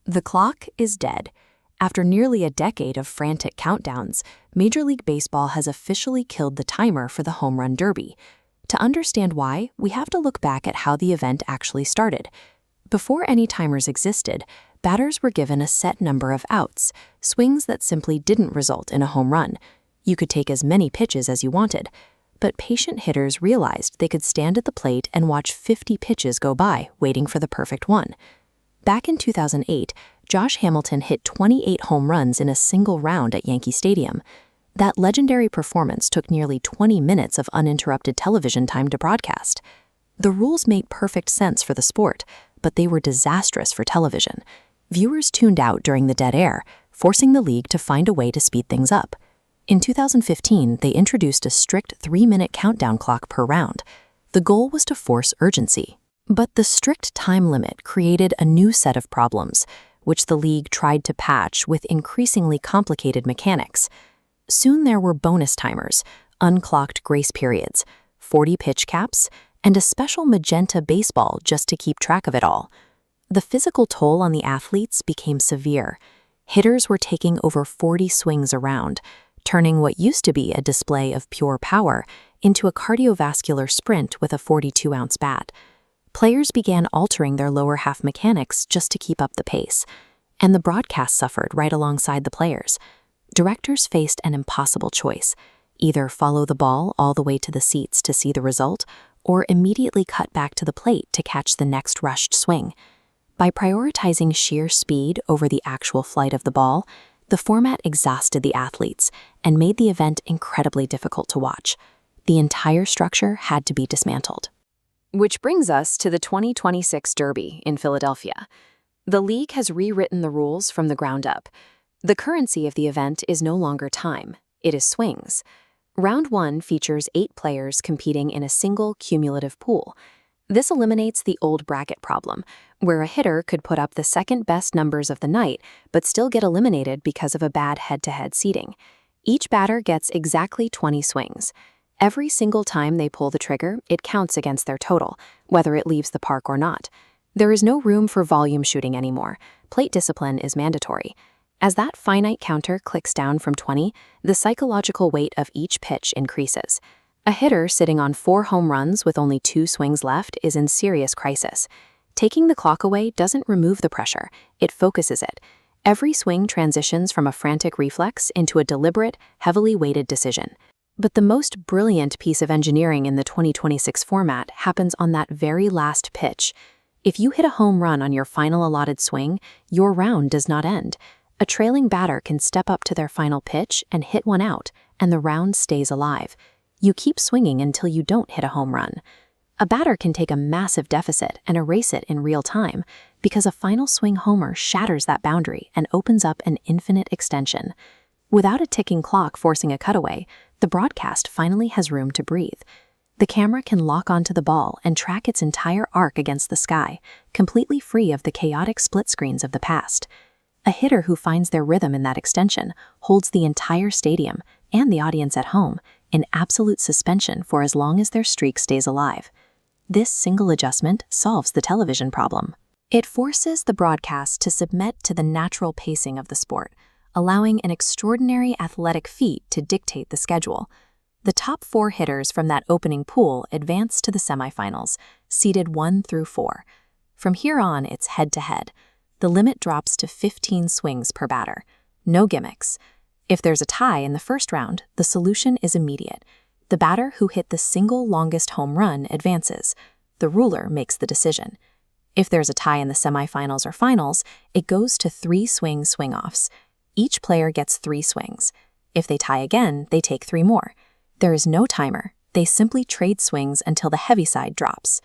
The clock is dead. After nearly a decade of frantic countdowns, Major League Baseball has officially killed the timer for the Home Run Derby. To understand why, we have to look back at how the event actually started. Before any timers existed, batters were given a set number of outs, swings that simply didn't result in a home run. You could take as many pitches as you wanted, but patient hitters realized they could stand at the plate and watch 50 pitches go by, waiting for the perfect one. Back in 2008, Josh Hamilton hit 28 home runs in a single round at Yankee Stadium. That legendary performance took nearly 20 minutes of uninterrupted television time to broadcast. The rules made perfect sense for the sport, but they were disastrous for television. Viewers tuned out during the dead air, forcing the league to find a way to speed things up. In 2015, they introduced a strict 3-minute countdown clock per round. The goal was to force urgency. But the strict time limit created a new set of problems, which the league tried to patch with increasingly complicated mechanics. Soon there were bonus timers, unclocked grace periods, 40 pitch caps, and a special magenta baseball just to keep track of it all. The physical toll on the athletes became severe. Hitters were taking over 40 swings a round, turning what used to be a display of pure power into a cardiovascular sprint with a 42-ounce bat. Players began altering their lower half mechanics just to keep up the pace, and the broadcast suffered right alongside the players. Directors faced an impossible choice: either follow the ball all the way to the seats to see the result, or immediately cut back to the plate to catch the next rushed swing. By prioritizing sheer speed over the actual flight of the ball, the format exhausted the athletes and made the event incredibly difficult to watch. The entire structure had to be dismantled. Which brings us to the 2026 Derby in Philadelphia. The league has rewritten the rules from the ground up. The currency of the event is no longer time, it is swings. Round 1 features 8 players competing in a single cumulative pool. This eliminates the old bracket problem, where a hitter could put up the second-best numbers of the night but still get eliminated because of a bad head-to-head seating. Each batter gets exactly 20 swings. Every single time they pull the trigger, it counts against their total, whether it leaves the park or not. There is no room for volume shooting anymore. Plate discipline is mandatory. As that finite counter clicks down from 20, the psychological weight of each pitch increases. A hitter sitting on 4 home runs with only 2 swings left is in serious crisis. Taking the clock away doesn't remove the pressure, it focuses it. Every swing transitions from a frantic reflex into a deliberate, heavily weighted decision. But the most brilliant piece of engineering in the 2026 format happens on that very last pitch. If you hit a home run on your final allotted swing, your round does not end. A trailing batter can step up to their final pitch and hit one out, and the round stays alive. You keep swinging until you don't hit a home run. A batter can take a massive deficit and erase it in real time, because a final swing homer shatters that boundary and opens up an infinite extension. Without a ticking clock forcing a cutaway, the broadcast finally has room to breathe. The camera can lock onto the ball and track its entire arc against the sky, completely free of the chaotic split screens of the past. A hitter who finds their rhythm in that extension holds the entire stadium and the audience at home in absolute suspension for as long as their streak stays alive. This single adjustment solves the television problem. It forces the broadcast to submit to the natural pacing of the sport, allowing an extraordinary athletic feat to dictate the schedule. The top 4 hitters from that opening pool advance to the semifinals, seeded 1 through 4. From here on, it's head-to-head. The limit drops to 15 swings per batter. No gimmicks. If there's a tie in the first round, the solution is immediate. The batter who hit the single longest home run advances. The ruler makes the decision. If there's a tie in the semifinals or finals, it goes to 3 swing-offs. Each player gets 3 swings. If they tie again, they take 3 more. There is no timer. They simply trade swings until the heavy side drops.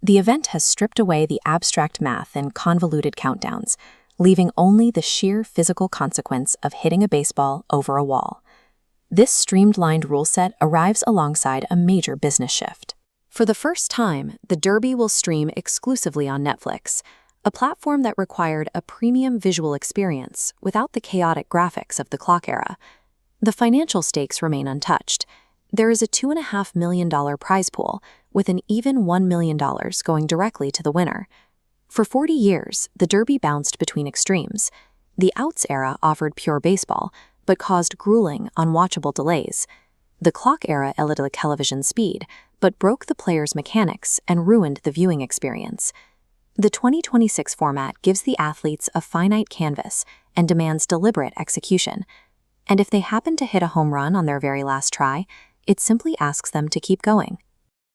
The event has stripped away the abstract math and convoluted countdowns, leaving only the sheer physical consequence of hitting a baseball over a wall. This streamlined rule set arrives alongside a major business shift. For the first time, the Derby will stream exclusively on Netflix, a platform that required a premium visual experience without the chaotic graphics of the clock era. The financial stakes remain untouched. There is a $2.5 million prize pool, with an even $1 million going directly to the winner. For 40 years, the Derby bounced between extremes. The outs era offered pure baseball, but caused grueling, unwatchable delays. The clock era eluded television speed, but broke the player's mechanics and ruined the viewing experience. The 2026 format gives the athletes a finite canvas and demands deliberate execution. And if they happen to hit a home run on their very last try, it simply asks them to keep going.